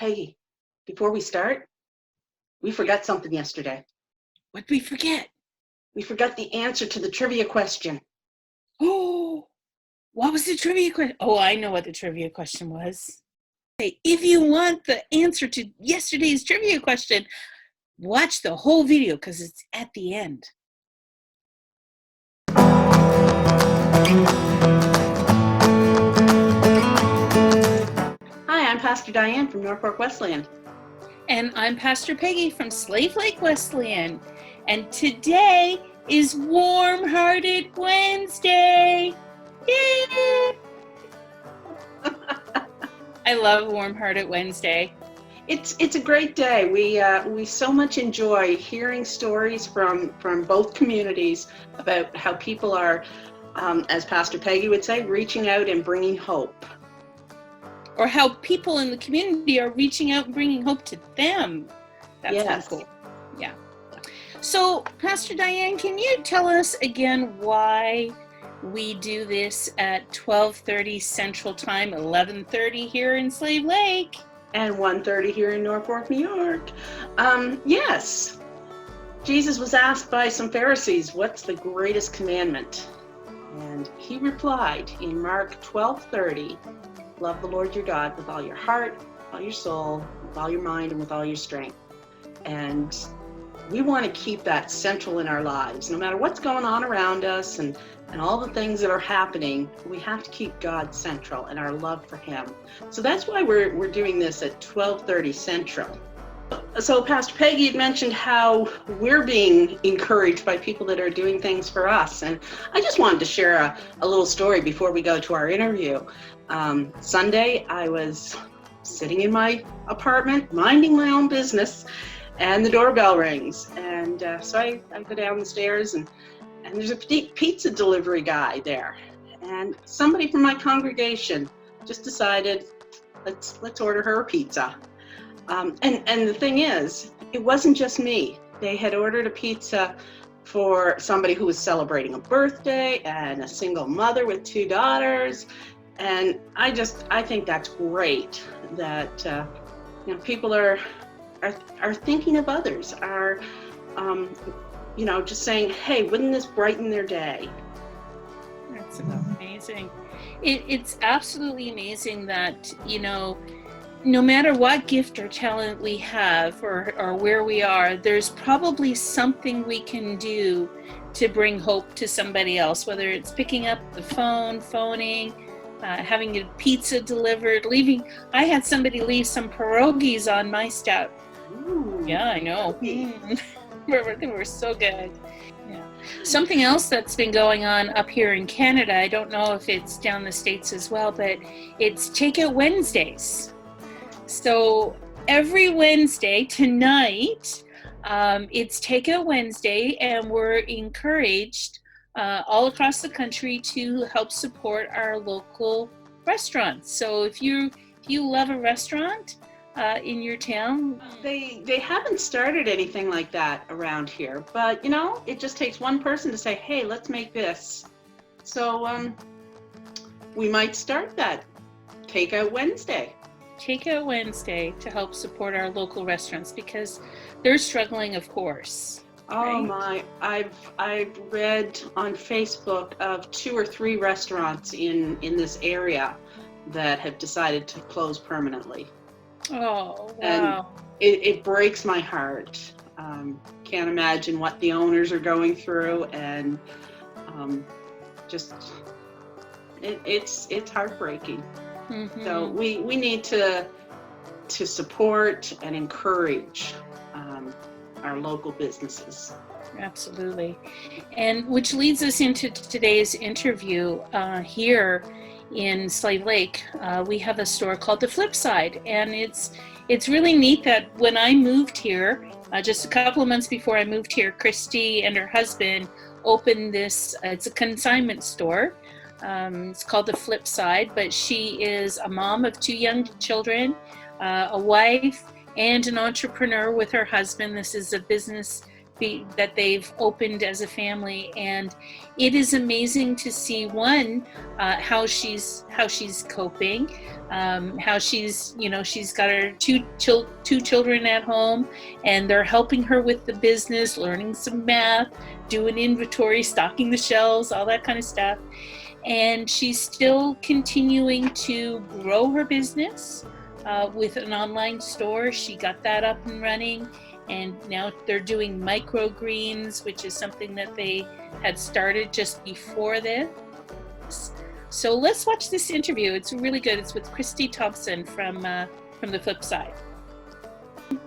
Peggy, before we start, we forgot something yesterday. What did we forget? We forgot the answer to the trivia question. Oh, what was the trivia question? Oh, I know what the trivia question was. Hey, if you want the answer to yesterday's trivia question, watch the whole video because it's at the end. Hi, I'm Pastor Diane from Norfolk Wesleyan. And I'm Pastor Peggy from Slave Lake Wesleyan. And today is Warm-Hearted Wednesday. Yay! I love Warm-Hearted Wednesday. It's a great day. We so much enjoy hearing stories from both communities about how people are, as Pastor Peggy would say, reaching out and bringing hope. Or how people in the community are reaching out and bringing hope to them. That's Yes. cool. Yeah. So, Pastor Diane, can you tell us again why we do this at 12:30 Central Time, 11:30 here in Slave Lake? And 1:30 here in Norfolk, New York. Yes, Jesus was asked by some Pharisees, what's the greatest commandment? And he replied in Mark 12:30, love the Lord your God with all your heart, all your soul, with all your mind, and with all your strength. And we want to keep that central in our lives. No matter what's going on around us and all the things that are happening, we have to keep God central and our love for him. So that's why we're doing this at 12:30 Central. So Pastor Peggy had mentioned how we're being encouraged by people that are doing things for us. And I just wanted to share a little story before we go to our interview. Sunday, I was sitting in my apartment, minding my own business, and the doorbell rings. And so I go down the stairs, and there's a pizza delivery guy there. And somebody from my congregation just decided, let's order her a pizza. And the thing is, it wasn't just me. They had ordered a pizza for somebody who was celebrating a birthday and a single mother with 2 daughters. And I think that's great that people are thinking of others, are just saying, hey, wouldn't this brighten their day? That's amazing. It's absolutely amazing that, no matter what gift or talent we have or where we are, there's probably something we can do to bring hope to somebody else, whether it's picking up the phone, phoning, having a pizza delivered, I had somebody leave some pierogies on my step. Ooh. Yeah, I know. They were so good. Yeah. Something else that's been going on up here in Canada, I don't know if it's down the States as well, but it's Takeout Wednesdays. So every Wednesday tonight, it's Takeout Wednesday, and we're encouraged all across the country to help support our local restaurants. So if you love a restaurant in your town, they haven't started anything like that around here, but it just takes one person to say, hey, let's make this. So we might start that Takeout Wednesday. Takeout Wednesday to help support our local restaurants because they're struggling, of course. Oh right? my, I've read on Facebook of 2 or 3 restaurants in this area that have decided to close permanently. Oh, wow. And it breaks my heart. Can't imagine what the owners are going through, and it's heartbreaking. Mm-hmm. So we need to support and encourage our local businesses. Absolutely. And which leads us into today's interview here in Slave Lake. We have a store called the Flipside, and it's really neat that when I moved here, just a couple of months before I moved here, Christy and her husband opened this, it's a consignment store. It's called the Flipside, but she is a mom of 2 young children, a wife, and an entrepreneur with her husband. This is a business that they've opened as a family, and it is amazing to see how she's coping, how she's got her two children at home, and they're helping her with the business, learning some math, doing inventory, stocking the shelves, all that kind of stuff. And she's still continuing to grow her business with an online store. She got that up and running, and now they're doing microgreens, which is something that they had started just before this. So let's watch this interview. It's really good. It's with Christy Thompson from the Flipside.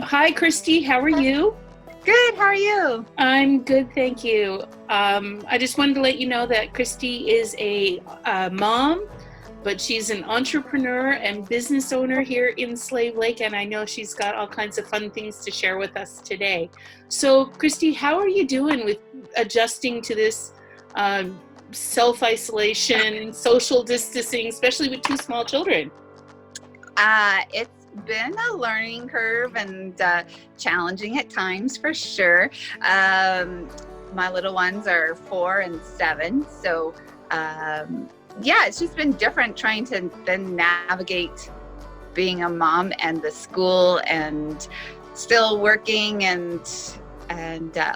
Hi, Christy. How are you? Good. How are you? I'm good, thank you. I just wanted to let you know that Christy is a mom, but she's an entrepreneur and business owner here in Slave Lake, and I know she's got all kinds of fun things to share with us today. So, Christy, how are you doing with adjusting to this self-isolation, social distancing, especially with two small children? It's been a learning curve and challenging at times, for sure. My little ones are 4 and 7, so yeah, it's just been different trying to then navigate being a mom and the school and still working, and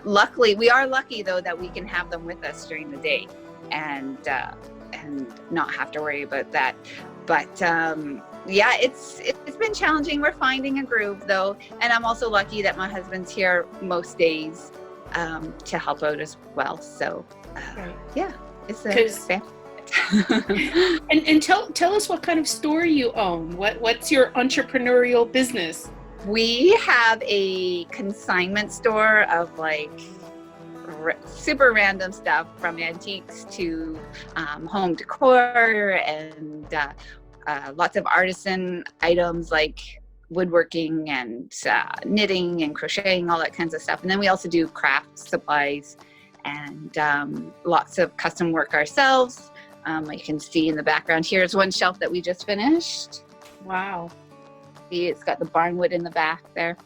luckily, we are lucky though that we can have them with us during the day and not have to worry about that. But yeah, it's been challenging. We're finding a groove though, and I'm also lucky that my husband's here most days to help out as well. So yeah, it's a and tell us what kind of store you own. What's your entrepreneurial business? We have a consignment store of like super random stuff, from antiques to home decor, and lots of artisan items like woodworking and knitting and crocheting, all that kinds of stuff. And then we also do craft supplies and lots of custom work ourselves. You can see in the background, here's one shelf that we just finished. Wow. See, it's got the barnwood in the back there.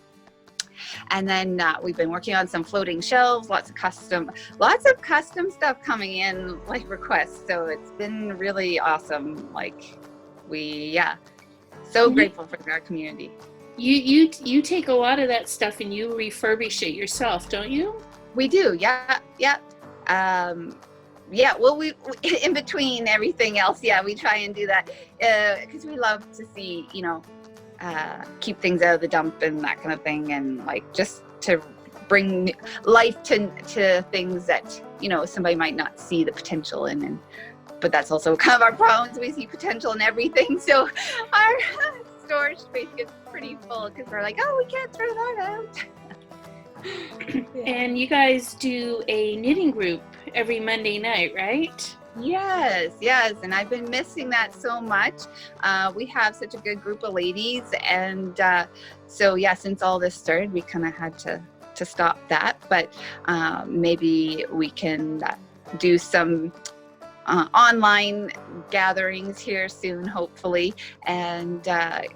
And then we've been working on some floating shelves, lots of custom stuff coming in, like requests. So it's been really awesome. Like so grateful for our community. You take a lot of that stuff and you refurbish it yourself, don't you? We do, yeah. Yeah, well, we in between everything else, yeah, we try and do that because we love to see, keep things out of the dump and that kind of thing, and like just to bring life to things that somebody might not see the potential in, but that's also kind of our problems. We see potential in everything, so our storage space gets pretty full because we're like, oh, we can't throw that out. And you guys do a knitting group every Monday night, right? Yes, and I've been missing that so much. We have such a good group of ladies, and so yeah, since all this started, we kind of had to stop that, but maybe we can do some online gatherings here soon, hopefully, and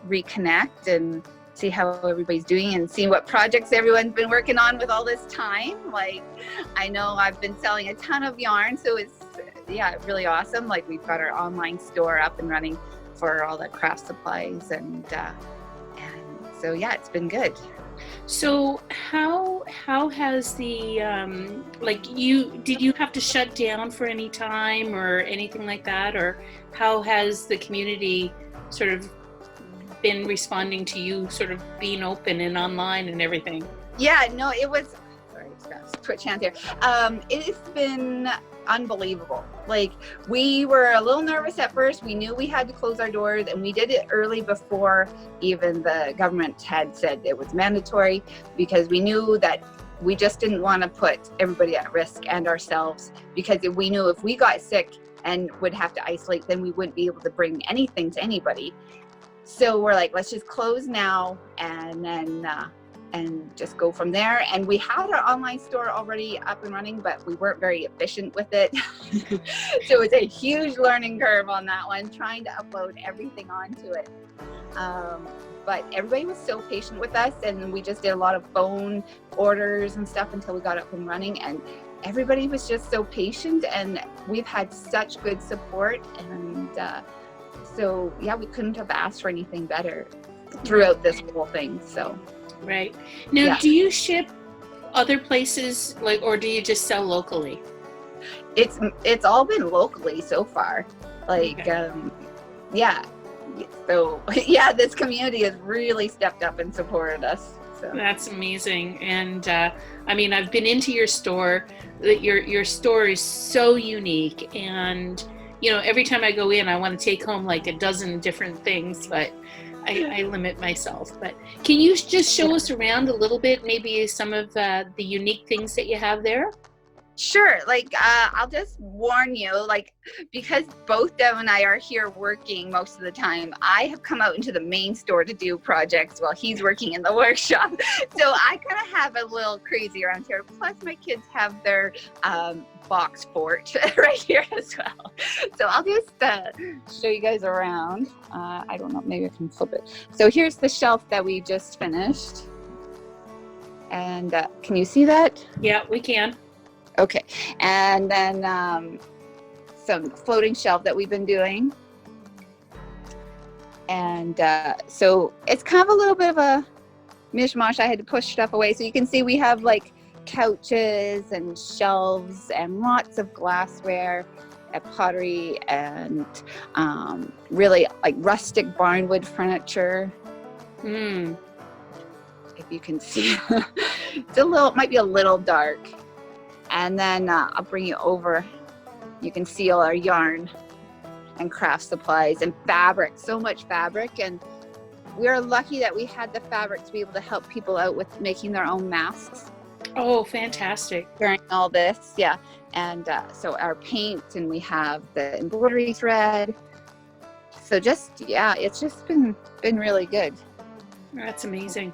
reconnect and see how everybody's doing and see what projects everyone's been working on with all this time. Like, I know I've been selling a ton of yarn, so it's really awesome. Like, we've got our online store up and running for all the craft supplies, and so yeah, it's been good. So how has the did you have to shut down for any time or anything like that, or how has the community sort of been responding to you sort of being open and online and everything? Yeah, no, it was, sorry, switch hands here. It's been unbelievable. Like, we were a little nervous at first. We knew we had to close our doors, and we did it early before even the government had said it was mandatory, because we knew that we just didn't want to put everybody at risk and ourselves, because we knew if we got sick and would have to isolate, then we wouldn't be able to bring anything to anybody. So we're like, let's just close now and then and just go from there. And we had our online store already up and running, but we weren't very efficient with it. So it's a huge learning curve on that one, trying to upload everything onto it. but everybody was so patient with us, and we just did a lot of phone orders and stuff until we got up and running, and everybody was just so patient, and we've had such good support, and so yeah, we couldn't have asked for anything better throughout this whole thing. So Right. Now, yeah. do you ship other places, like, or do you just sell locally? It's all been locally so far, like Okay. yeah, so yeah, this community has really stepped up and supported us, so That's amazing. And I mean, I've been into your store. Your store is so unique, and every time I go in, I want to take home like a dozen different things, but I limit myself. But can you just show us around a little bit, maybe some of the unique things that you have there? sure. Like I'll just warn you, like, because both Dev and I are here working most of the time, I have come out into the main store to do projects while he's working in the workshop. So I kind of have a little crazy around here. Plus my kids have their box fort right here as well. So I'll just show you guys around. I don't know, maybe I can flip it. So here's the shelf that we just finished. And can you see that? Yeah, we can. Okay, and then some floating shelf that we've been doing. And so it's kind of a little bit of a mishmash. I had to push stuff away. So you can see we have like couches and shelves and lots of glassware and pottery and really like rustic barnwood furniture. Hmm. If you can see, it might be a little dark. And then I'll bring you over. You can see all our yarn and craft supplies and fabric, so much fabric. And we are lucky that we had the fabric to be able to help people out with making their own masks Oh, fantastic. during all this. Yeah. And so our paint, and we have the embroidery thread. So yeah, it's just been really good. That's amazing.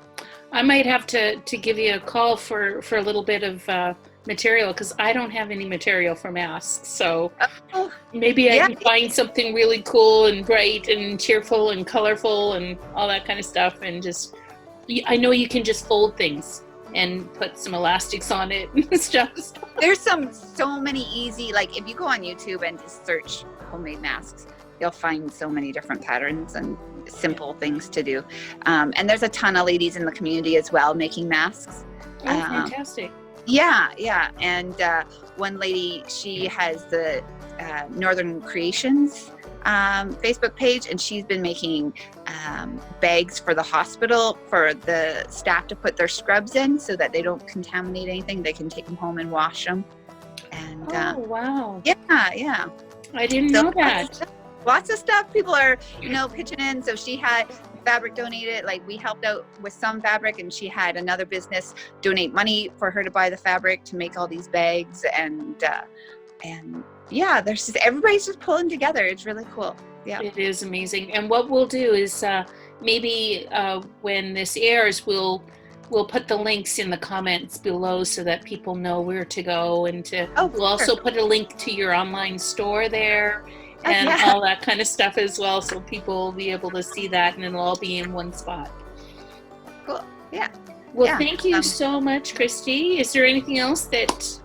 I might have to give you a call for a little bit of material, because I don't have any material for masks. So Oh, maybe I yeah. can find something really cool and bright and cheerful and colorful and all that kind of stuff. And just, I know you can just fold things and put some elastics on it and stuff. There's so many easy, like if you go on YouTube and just search homemade masks, you'll find so many different patterns and simple things to do. And there's a ton of ladies in the community as well making masks. Oh, fantastic. Yeah. And one lady, she has the Northern Creations Facebook page, and she's been making bags for the hospital for the staff to put their scrubs in so that they don't contaminate anything. They can take them home and wash them. And Oh, wow. yeah. I didn't know that. Lots of stuff people are, pitching in. So she had fabric donated, like we helped out with some fabric, and she had another business donate money for her to buy the fabric to make all these bags. And yeah, everybody's just pulling together. It's really cool. Yeah. It is amazing. And what we'll do is maybe when this airs, we'll put the links in the comments below so that people know where to go, and we'll also put a link to your online store there and all that kind of stuff as well, so people will be able to see that, and it'll all be in one spot. Cool. Yeah. Well, thank you so much, Christy. Is there anything else that,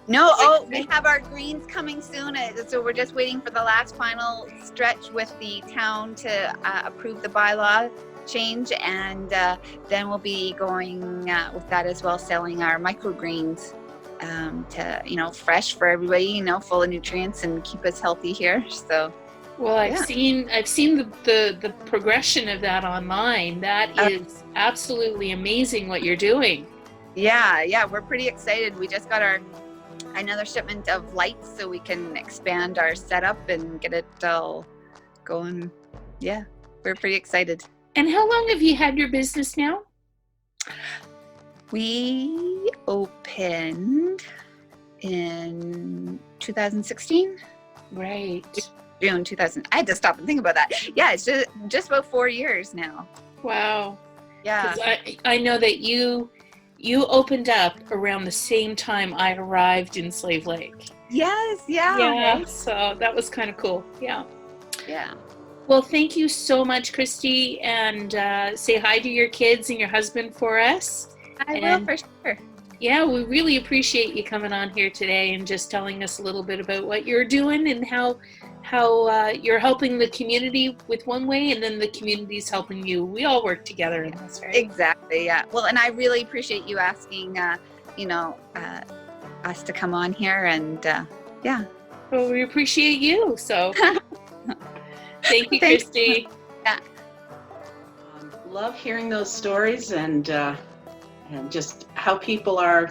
No, we have our greens coming soon. So we're just waiting for the last final stretch with the town to approve the bylaw change. And then we'll be going with that as well, selling our microgreens to, fresh for everybody, full of nutrients and keep us healthy here. So. Well, I've seen the progression of that online. That is absolutely amazing what you're doing. Yeah, we're pretty excited. We just got another shipment of lights so we can expand our setup and get it all going. Yeah, we're pretty excited. And how long have you had your business now? We opened in 2016. Right. June 2000. I had to stop and think about that. Yeah, it's just about 4 years now. Wow. Yeah. 'Cause I know that you opened up around the same time I arrived in Slave Lake. Yes. Yeah. Right? So that was kind of cool. Yeah. Yeah. Well, thank you so much, Christy, and say hi to your kids and your husband for us. I will for sure. Yeah, we really appreciate you coming on here today and just telling us a little bit about what you're doing and how you're helping the community with one way, and then the community's helping you. We all work together in this, right? Exactly. Yeah. Well, and I really appreciate you asking, us to come on here, and yeah. Well, we appreciate you. So, thank you, Thanks. Christy. Yeah. Love hearing those stories and just how people are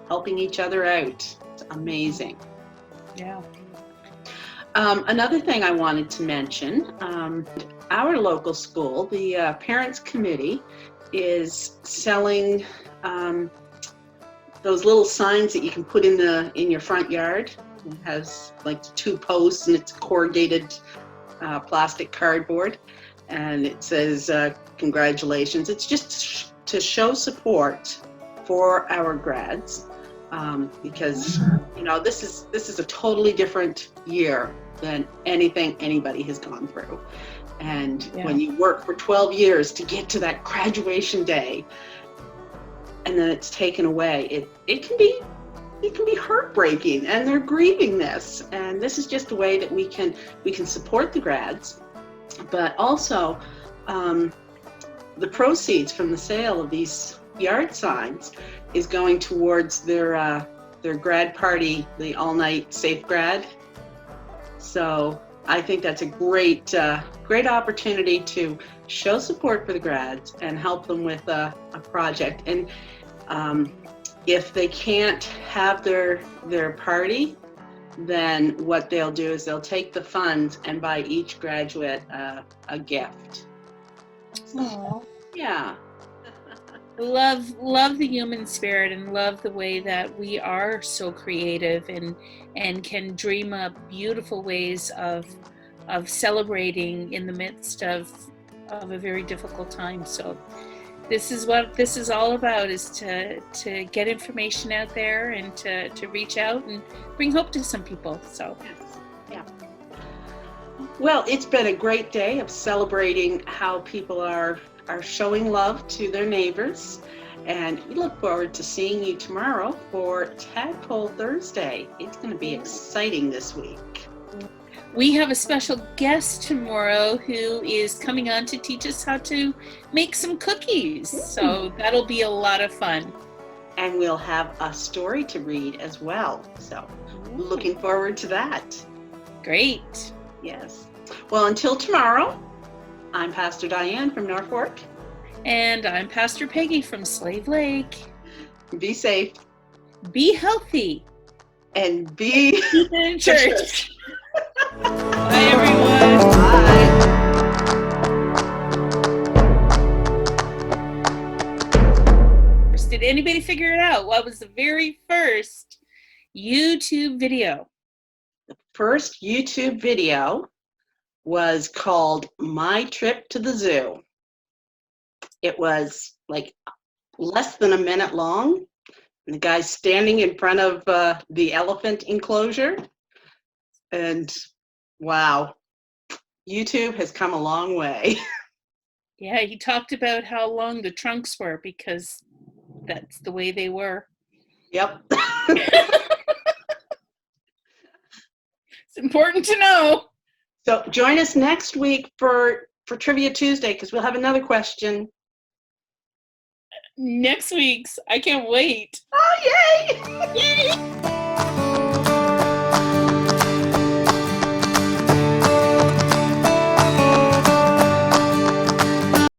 helping each other out. It's amazing. Yeah. Another thing I wanted to mention, our local school, the Parents Committee, is selling those little signs that you can put in your front yard. It has like 2 posts and it's corrugated plastic cardboard, and it says congratulations. It's just to show support for our grads, because this is a totally different year than anything anybody has gone through. And when you work for 12 years to get to that graduation day and then it's taken away, it can be heartbreaking, and they're grieving this. And this is just a way that we can support the grads, but also the proceeds from the sale of these yard signs is going towards their grad party, the all-night safe grad. So I think that's a great opportunity to show support for the grads and help them with a project. And if they can't have their party, then what they'll do is they'll take the funds and buy each graduate a gift. Aww. Yeah. Love the human spirit, and love the way that we are so creative and can dream up beautiful ways of celebrating in the midst of a very difficult time. So this is what this is all about, is to get information out there and to reach out and bring hope to some people. So yeah. Well, it's been a great day of celebrating how people are showing love to their neighbors, and we look forward to seeing you tomorrow for Tadpole Thursday. It's going to be exciting this week. we have a special guest tomorrow who is coming on to teach us how to make some cookies. So that'll be a lot of fun. And we'll have a story to read as well. So looking forward to that. Great. Yes. Well, until tomorrow, I'm Pastor Diane from Norfolk. And I'm Pastor Peggy from Slave Lake. Be safe. Be healthy. And be in church. Bye, everyone. Bye. Did anybody figure it out? What was the very first YouTube video? The first YouTube video was called My Trip to the Zoo. It was like less than a minute long. And the guy's standing in front of the elephant enclosure. And wow, YouTube has come a long way. Yeah, he talked about how long the trunks were because that's the way they were. Yep. It's important to know. So join us next week for Trivia Tuesday, because we'll have another question. Next week's. I can't wait. Oh, yay! Yay!